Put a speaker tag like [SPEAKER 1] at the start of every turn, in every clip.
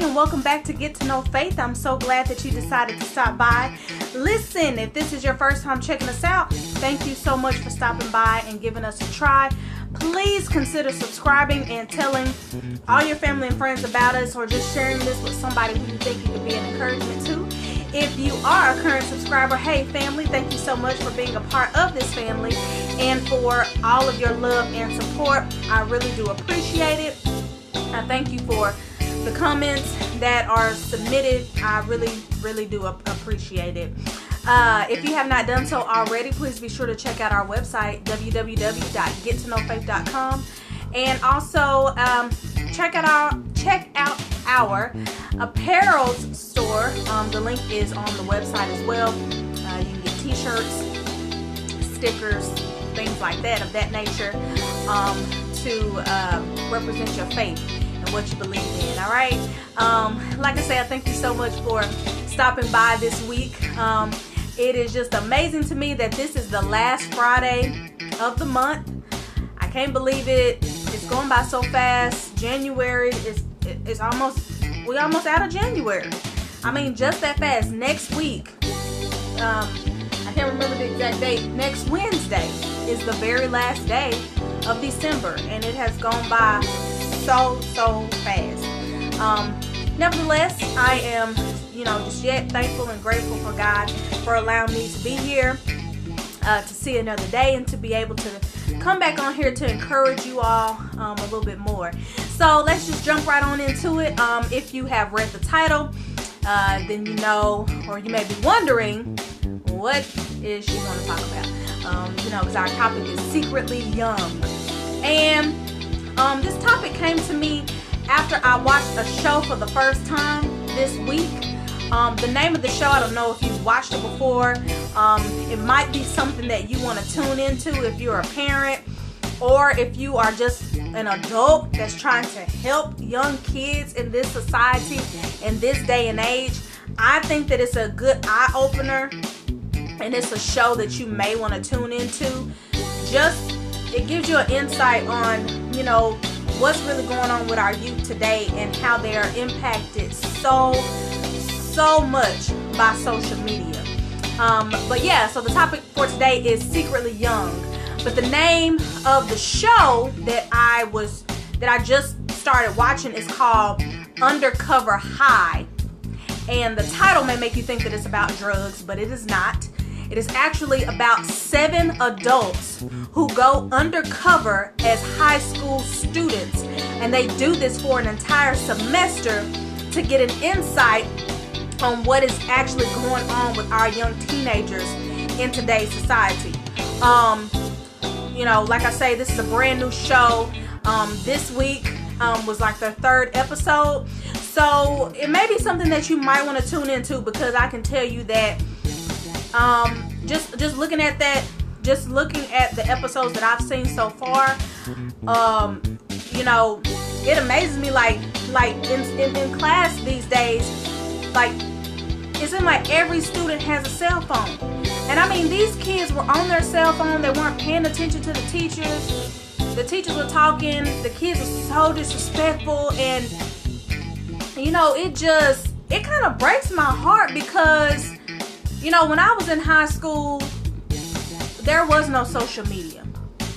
[SPEAKER 1] and welcome back to Get to Know Faith. I'm so glad that you decided to stop by. Listen, if this is your first time checking us out, thank you so much for stopping by and giving us a try. Please consider subscribing and telling all your family and friends about us, or just sharing this with somebody who you think it could be an encouragement to. If you are a current subscriber, hey family, thank you so much for being a part of this family and for all of your love and support. I really do appreciate it. I thank you for the comments that are submitted. I really do appreciate it. If you have not done so already, please be sure to check out our website, www.gettoknowfaith.com, and also check out our apparels store. The link is on the website as well. You can get t-shirts, stickers, things like that of that nature, to represent your faith and what you believe in. All right. Like I said, I thank you so much for stopping by this week. It is just amazing to me that this is the last Friday of the month. I can't believe it. It's going by so fast. January is we're almost out of January. I mean, just that fast. Next week, I can't remember the exact date. Next Wednesday is the very last day of December, and it has gone by so fast. Nevertheless, I am, just yet thankful and grateful for God for allowing me to be here to see another day and to be able to come back on here to encourage you all a little bit more. So let's just jump right on into it. If you have read the title, then you know, or you may be wondering, what is she going to talk about? Because our topic is secretly young. And this topic came to me after I watched a show for the first time this week. The name of the show, I don't know if you've watched it before. It might be something that you want to tune into if you're a parent, or if you are just an adult that's trying to help young kids in this society, in this day and age. I think that it's a good eye-opener, and it's a show that you may want to tune into. It gives you an insight on, what's really going on with our youth today and how they are impacted so much by social media. But yeah, so the topic for today is secretly young. But the name of the show that I just started watching is called Undercover High. And the title may make you think that it's about drugs, but it is not. It is actually about 7 adults who go undercover as high school students. And they do this for an entire semester to get an insight on what is actually going on with our young teenagers in today's society. Like I say, this is a brand new show. This week was like their 3rd episode. So it may be something that you might want to tune into, because I can tell you that just looking at the episodes that I've seen so far, it amazes me, like in class these days, like it seems like every student has a cell phone. And I mean, these kids were on their cell phone. They weren't paying attention to the teachers. The teachers were talking. The kids were so disrespectful. And, it kind of breaks my heart, because, when I was in high school, there was no social media.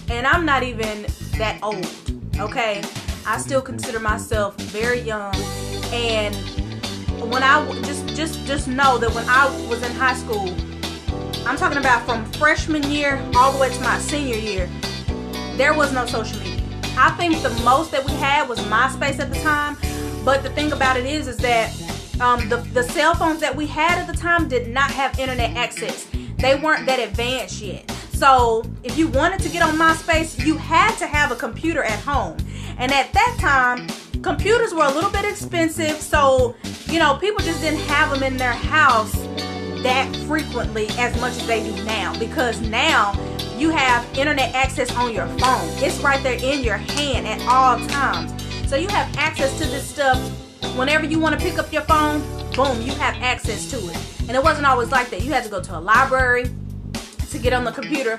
[SPEAKER 1] And I'm not even that old, okay? I still consider myself very young. And when I just know that when I was in high school, I'm talking about from freshman year all the way to my senior year, there was no social media. I think the most that we had was MySpace at the time. But the thing about it is that the cell phones that we had at the time did not have internet access. They weren't that advanced yet. So if you wanted to get on MySpace, you had to have a computer at home. And at that time, computers were a little bit expensive. So, people just didn't have them in their house that frequently as much as they do now, because now you have internet access on your phone. It's right there in your hand at all times. So you have access to this stuff whenever you want to pick up your phone. Boom, you have access to it. And it wasn't always like that. You had to go to a library to get on the computer,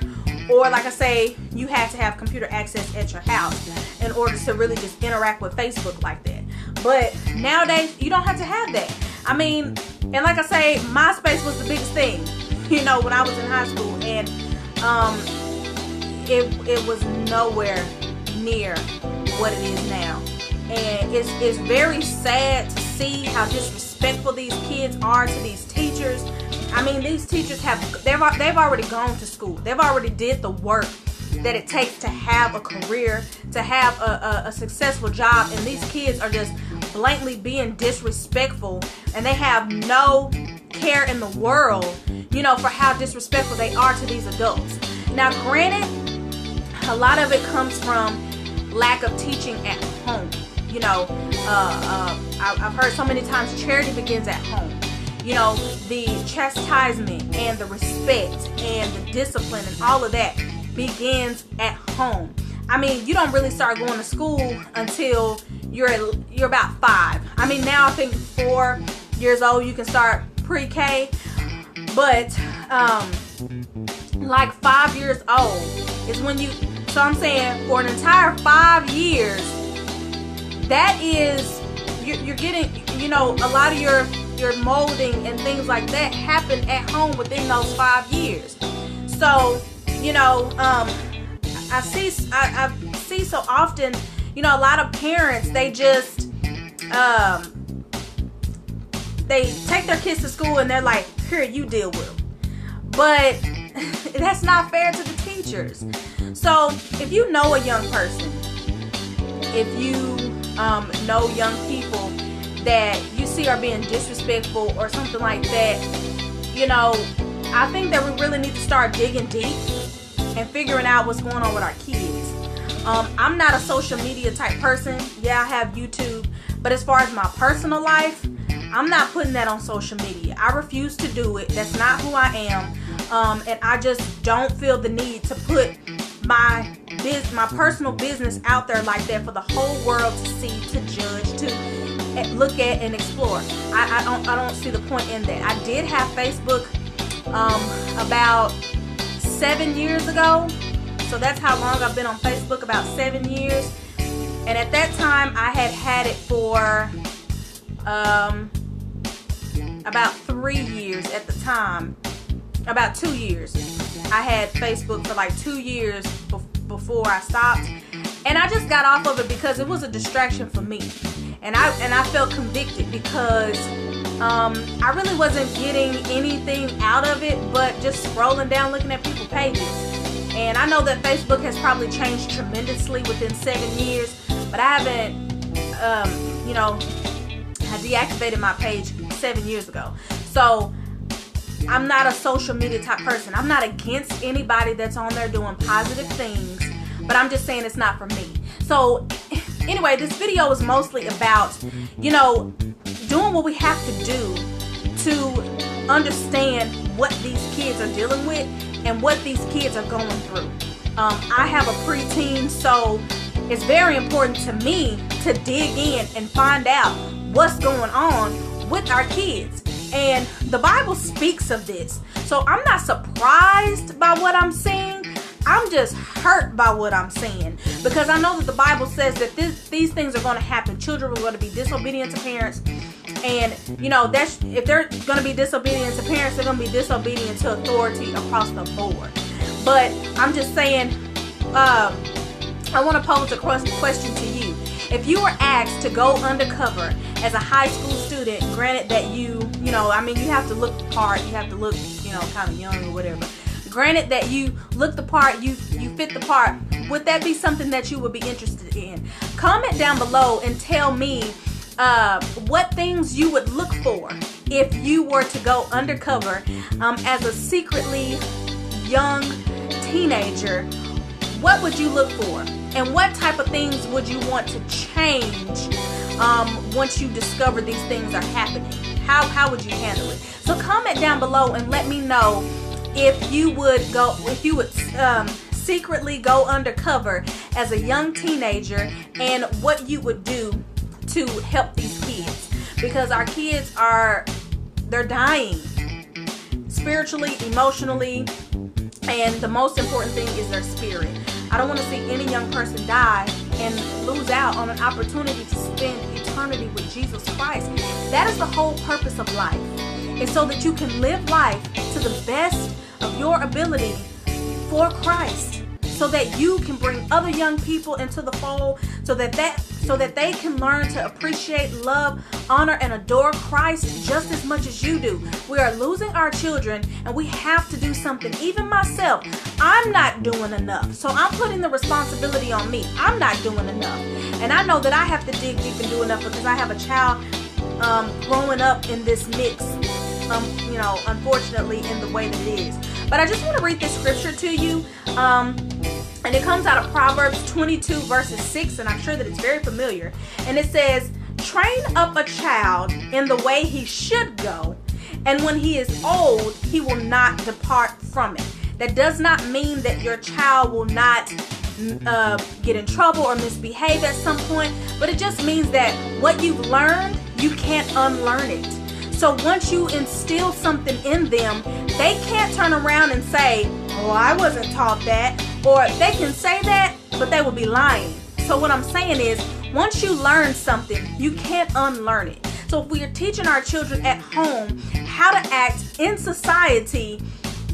[SPEAKER 1] or like I say, you had to have computer access at your house in order to really just interact with Facebook like that. But nowadays, you don't have to have that. I mean, and like I say, MySpace was the biggest thing, you know, when I was in high school. And it was nowhere near what it is now. And it's very sad to see how disrespectful these kids are to these teachers. I mean, these teachers they've already gone to school. They've already did the work that it takes to have a career, to have a successful job, and these kids are just blatantly being disrespectful, and they have no care in the world, you know, for how disrespectful they are to these adults. Now, granted, a lot of it comes from lack of teaching at home. You know, I've heard so many times charity begins at home. You know, the chastisement and the respect and the discipline and all of that begins at home. I mean, you don't really start going to school until you're about 5. I mean, now I think 4 years old you can start pre-K, but like 5 years old is when you. So I'm saying for an entire 5 years, that is you're getting, you know, a lot of your molding and things like that happen at home within those 5 years. So, you know, I see so often, you know, a lot of parents, they just they take their kids to school and they're like, here, you deal with them. But that's not fair to the teachers. So if you know a young person, if you know young people that you see are being disrespectful or something like that, you know, I think that we really need to start digging deep and figuring out what's going on with our kids. I'm not a social media type person. Yeah, I have YouTube, but as far as my personal life, I'm not putting that on social media. I refuse to do it. That's not who I am. And I just don't feel the need to put my personal business out there like that for the whole world to see, to judge, to look at and explore. I don't see the point in that. I did have Facebook about 7 years ago. So that's how long I've been on Facebook, about 7 years. And at that time, I had it for about 3 years at the time. About 2 years. I had Facebook for like 2 years before I stopped. And I just got off of it because it was a distraction for me. And I felt convicted because I really wasn't getting anything out of it but just scrolling down looking at people's pages. And I know that Facebook has probably changed tremendously within 7 years, but I haven't, you know, I deactivated my page 7 years ago. So I'm not a social media type person. I'm not against anybody that's on there doing positive things, but I'm just saying it's not for me. So anyway, this video is mostly about, you know, doing what we have to do to understand what these kids are dealing with and what these kids are going through. I have a preteen, so it's very important to me to dig in and find out what's going on with our kids. And the Bible speaks of this. So I'm not surprised by what I'm seeing. I'm just hurt by what I'm seeing, because I know that the Bible says that these things are going to happen. Children are going to be disobedient to parents. And, you know, that's, if they're going to be disobedient to parents, they're going to be disobedient to authority across the board. But I'm just saying, I want to pose a question to you. If you were asked to go undercover as a high school student, granted that you know, I mean, you have to look the part, you have to look, you know, kind of young or whatever. Granted that you look the part, you fit the part, would that be something that you would be interested in? Comment down below and tell me what things you would look for if you were to go undercover as a secretly young teenager. What would you look for? And what type of things would you want to change once you discover these things are happening? How would you handle it? So comment down below and let me know if you would secretly go undercover as a young teenager and what you would do to help these kids, because our kids they're dying spiritually, emotionally, and the most important thing is their spirit. I don't want to see any young person die and lose out on an opportunity to spend eternity with Jesus Christ. That is the whole purpose of life. And so that you can live life to the best of your ability for Christ, so that you can bring other young people into the fold, so that they can learn to appreciate, love, honor, and adore Christ just as much as you do. We are losing our children, and we have to do something. Even myself, I'm not doing enough. So I'm putting the responsibility on me. I'm not doing enough. And I know that I have to dig deep and do enough because I have a child growing up in this mix, unfortunately, in the way that it is. But I just want to read this scripture to you. And it comes out of Proverbs 22 verses 6, and I'm sure that it's very familiar. And it says, "Train up a child in the way he should go, and when he is old, he will not depart from it." That does not mean that your child will not get in trouble or misbehave at some point, but it just means that what you've learned, you can't unlearn it. So once you instill something in them, they can't turn around and say, "Oh, I wasn't taught that." Or they can say that, but they will be lying. So what I'm saying is, once you learn something, you can't unlearn it. So if we are teaching our children at home how to act in society,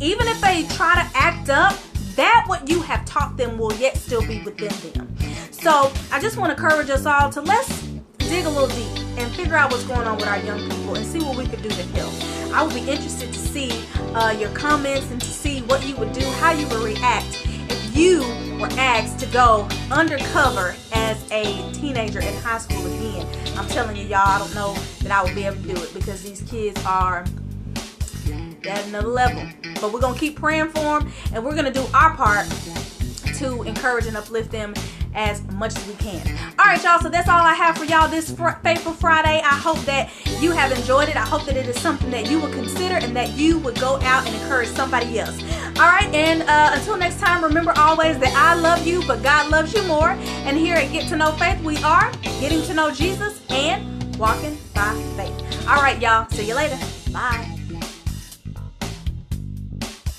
[SPEAKER 1] even if they try to act up, that what you have taught them will yet still be within them. So I just want to encourage us all to let's dig a little deep and figure out what's going on with our young people and see what we could do to help. I would be interested to see your comments and to see what you would do, how you would react if you were asked to go undercover as a teenager in high school again. I'm telling you, y'all, I don't know that I would be able to do it because these kids are at another level. But we're going to keep praying for them, and we're going to do our part to encourage and uplift them as much as we can. All right, y'all, so that's all I have for y'all this Faithful Friday. I hope that you have enjoyed it. I hope that it is something that you will consider and that you would go out and encourage somebody else. All right, and until next time, remember always that I love you, but God loves you more. And here at Get to Know Faith, we are getting to know Jesus and walking by faith. All right, y'all, see you later. Bye.